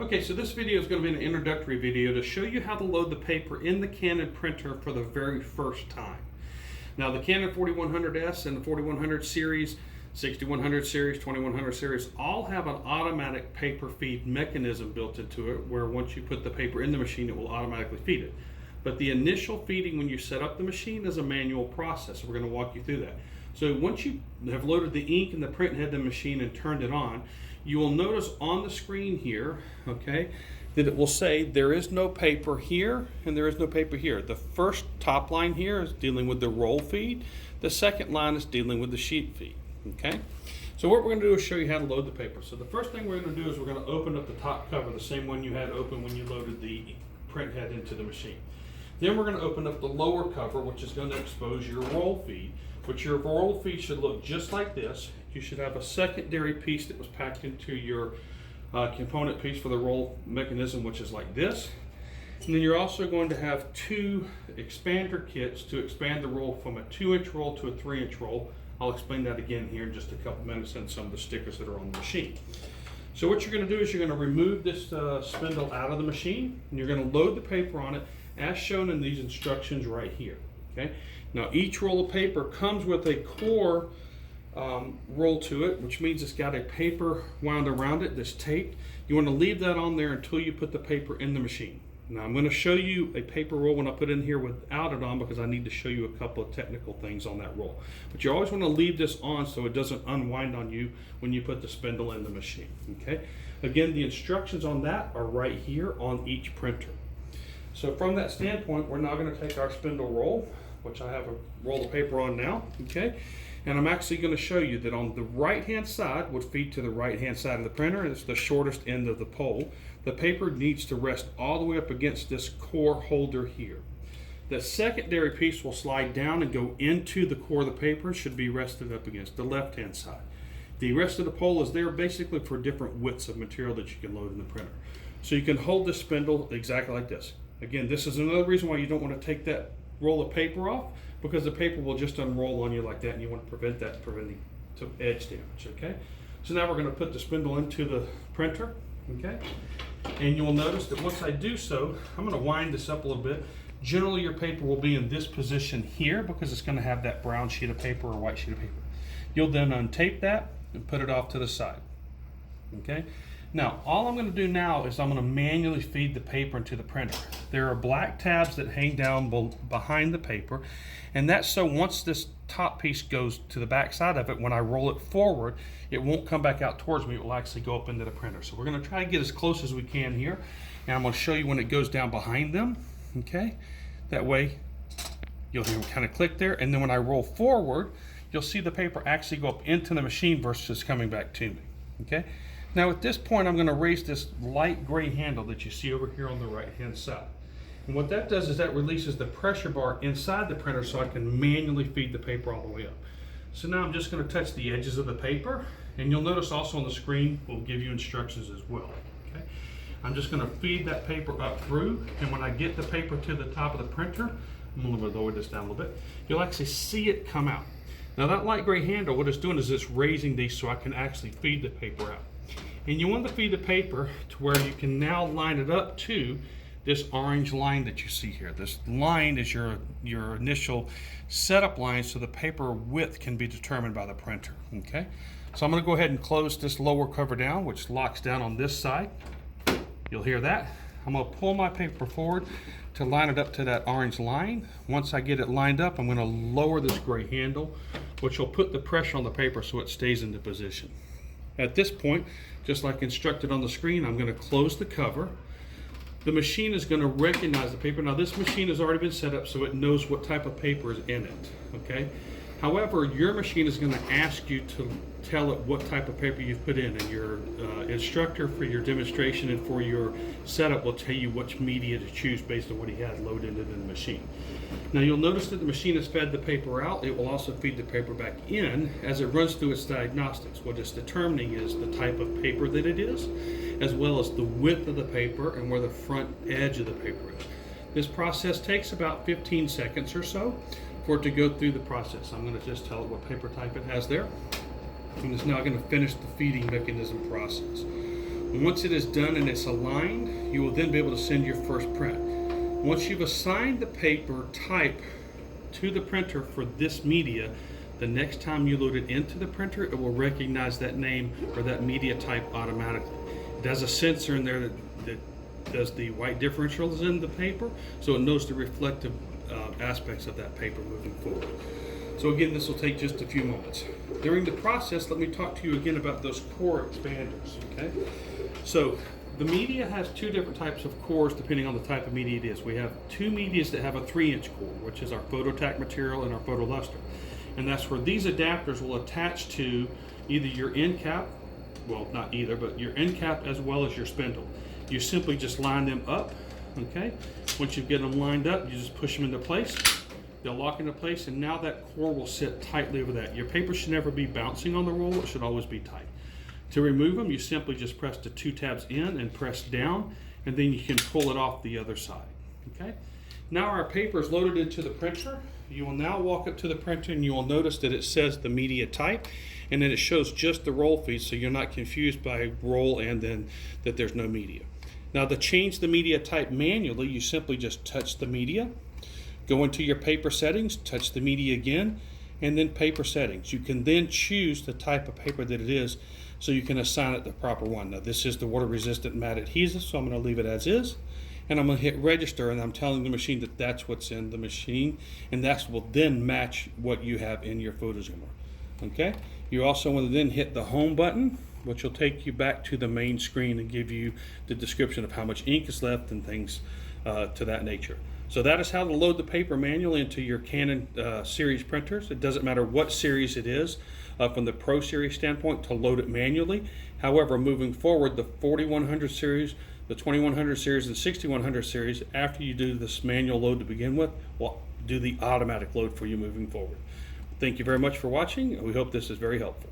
Okay, so this video is going to be an introductory video to show you how to load the paper in the Canon printer for the very first time. Now the Canon 4100S and the 4100 series, 6100 series, 2100 series all have an automatic paper feed mechanism built into it where once you put the paper in the machine it will automatically feed it. But the initial feeding when you set up the machine is a manual process. So we're going to walk you through that. So once you have loaded the ink and the print head in the machine and turned it on, you will notice on the screen here, okay, that it will say there is no paper here and there is no paper here. The first top line here is dealing with the roll feed. The second line is dealing with the sheet feed, okay? So what we're going to do is show you how to load the paper. So the first thing we're going to do is we're going to open up the top cover, the same one you had open when you loaded the print head into the machine. Then we're going to open up the lower cover, which is going to expose your roll feed, which your roll feed should look just like this. You should have a secondary piece that was packed into your component piece for the roll mechanism, which is like this. And then you're also going to have two expander kits to expand the roll from a 2-inch roll to a 3-inch roll. I'll explain that again here in just a couple minutes and some of the stickers that are on the machine. So what you're going to do is you're going to remove this spindle out of the machine and you're going to load the paper on it as shown in these instructions right here. Okay. Now each roll of paper comes with a core roll to it, which means it's got a paper wound around it that's taped. You want to leave that on there until you put the paper in the machine. Now I'm going to show you a paper roll when I put it in here without it on because I need to show you a couple of technical things on that roll. But you always want to leave this on so it doesn't unwind on you when you put the spindle in the machine. Okay. Again, the instructions on that are right here on each printer. So from that standpoint, we're now going to take our spindle roll, which I have a roll of paper on now, okay? And I'm actually going to show you that on the right-hand side would feed to the right-hand side of the printer, and it's the shortest end of the pole. The paper needs to rest all the way up against this core holder here. The secondary piece will slide down and go into the core of the paper and should be rested up against the left-hand side. The rest of the pole is there basically for different widths of material that you can load in the printer. So you can hold the spindle exactly like this. Again, this is another reason why you don't want to take that roll of paper off, because the paper will just unroll on you like that and you want to prevent that preventing edge damage, okay? So now we're going to put the spindle into the printer, okay? And you will notice that once I do so, I'm going to wind this up a little bit. Generally your paper will be in this position here because it's going to have that brown sheet of paper or white sheet of paper. You'll then untape that and put it off to the side, okay? Now, all I'm going to do now is I'm going to manually feed the paper into the printer. There are black tabs that hang down behind the paper, and that's so once this top piece goes to the back side of it, when I roll it forward, it won't come back out towards me. It will actually go up into the printer. So we're going to try to get as close as we can here, and I'm going to show you when it goes down behind them, okay? That way, you'll hear it kind of click there, and then when I roll forward, you'll see the paper actually go up into the machine versus coming back to me, okay? Now at this point I'm going to raise this light gray handle that you see over here on the right hand side. And what that does is that releases the pressure bar inside the printer so I can manually feed the paper all the way up. So now I'm just going to touch the edges of the paper, and you'll notice also on the screen will give you instructions as well. Okay? I'm just going to feed that paper up through, and when I get the paper to the top of the printer, I'm going to lower this down a little bit, you'll actually see it come out. Now that light gray handle, what it's doing is it's raising these so I can actually feed the paper out. And you want to feed the paper to where you can now line it up to this orange line that you see here. This line is your initial setup line so the paper width can be determined by the printer, okay? So I'm going to go ahead and close this lower cover down, which locks down on this side. You'll hear that. I'm going to pull my paper forward to line it up to that orange line. Once I get it lined up, I'm going to lower this gray handle, which will put the pressure on the paper so it stays into position. At this point, just like instructed on the screen, I'm going to close the cover. The machine is going to recognize the paper. Now this machine has already been set up so it knows what type of paper is in it, okay? However, your machine is going to ask you to tell it what type of paper you've put in, and your instructor for your demonstration and for your setup will tell you which media to choose based on what he had loaded into the machine. Now you'll notice that the machine has fed the paper out. It will also feed the paper back in as it runs through its diagnostics. What it's determining is the type of paper that it is, as well as the width of the paper and where the front edge of the paper is. This process takes about 15 seconds or so for it to go through the process. I'm going to just tell it what paper type it has there. And it's now going to finish the feeding mechanism process. Once it is done and it's aligned, you will then be able to send your first print. Once you've assigned the paper type to the printer for this media, the next time you load it into the printer, it will recognize that name or that media type automatically. It has a sensor in there that does the white differentials in the paper, so it knows the reflective aspects of that paper moving forward. So again, this will take just a few moments. During the process, let me talk to you again about those core expanders, okay? So the media has two different types of cores depending on the type of media it is. We have two medias that have a 3-inch core, which is our phototac material and our photoluster. And that's where these adapters will attach to either your end cap, well, not either, but your end cap as well as your spindle. You simply just line them up, okay? Once you get them lined up, you just push them into place. They'll lock into place, and now that core will sit tightly over that. Your paper should never be bouncing on the roll. It should always be tight. To remove them, you simply just press the 2 tabs in and press down, and then you can pull it off the other side, okay? Now our paper is loaded into the printer. You will now walk up to the printer and you will notice that it says the media type, and then it shows just the roll feed, so you're not confused by roll and then that there's no media. Now to change the media type manually, you simply just touch the media, go into your paper settings, touch the media again, and then paper settings. You can then choose the type of paper that it is, so you can assign it the proper one. Now this is the water resistant matte adhesive, so I'm going to leave it as is. And I'm going to hit register, and I'm telling the machine that that's what's in the machine, and that will then match what you have in your photozoomer. Okay? You also want to then hit the home button, which will take you back to the main screen and give you the description of how much ink is left and things to that nature. So that is how to load the paper manually into your Canon series printers. It doesn't matter what series it is from the Pro Series standpoint to load it manually. However, moving forward, the 4100 series, the 2100 series, and 6100 series, after you do this manual load to begin with, will do the automatic load for you moving forward. Thank you very much for watching. We hope this is very helpful.